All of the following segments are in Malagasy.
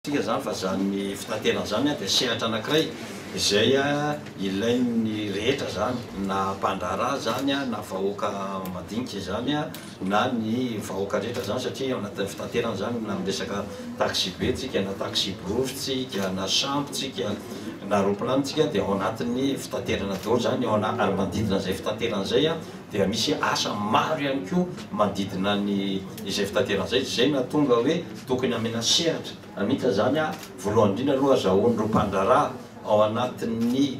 Tsika zany fa zany fitaterana zany dia sehatra anankiray izay ilain'ny rehetra zany na mpandraharaha zany na vahoaka madinika zany na ny vahoaka rehetra zany satria ao anatin'ny fitaterana zany na miresaka taxi be tsika na taxi borofintsika na sambotsika na roplantsika dia ao anatin'ny fitaterana daholo zany ao ary manodidina izay fitaterana izay dia misy asa maro ihany koa manodidina ny izay fitaterana izay zay na tonga hoe tokony amena sehatra amihitsy zany voalohany indrindra aloha azahoan'ireo mpandraharaha ao anatin'ny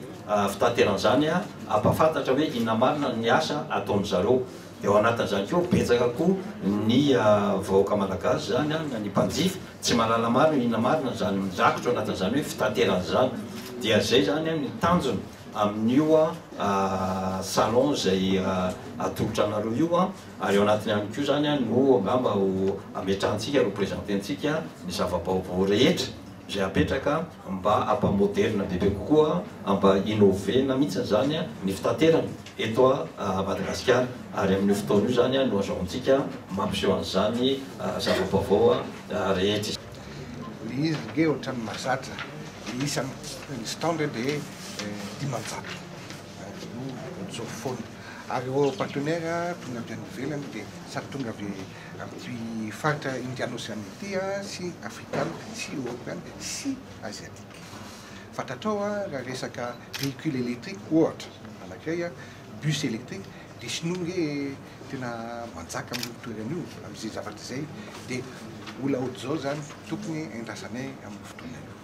fitaterana zany ampafantatra hoe inona marina ny asa ataony zareo dia ao anatin'izany koa betsaka koa ny vahoaka malagasy zany na ny mpanjifa tsy mahalala marina inona marina zany mirakitra ao anatin'izany hoe fitaterana zany dia zay zany ny tanjony amin'io salon izay atolotra anareo io ary ao anatiny ihany koa zany no angamba ho ametrahantsika represententsika ny zava-baovao rehetra izay apetraka mba ampamoderina bebe kokoa mba innovena mihitsy zany ny fitaterana eto Madagasikara ary amin'io fotoana io zany no azahoantsika mampiseho an'izany zava-baovao rehetra. Izy ge ohatrany mahazatra isany stande dia dimanjato zao foana ary o partenaire tonga avy any ivelany dia sary tonga avy amin'ny faritra indiano océanie ity sy afrikana sy européenne sy asiatique. Fantatrao raha resaka véhicule électrique ohatra anankiray bus électrique dia sinonge tena manjaka amin'ny toerana io amin'izay zavatra izay dia olona ohatr'izao zany tokony endrasanay amin'ny fotoana io.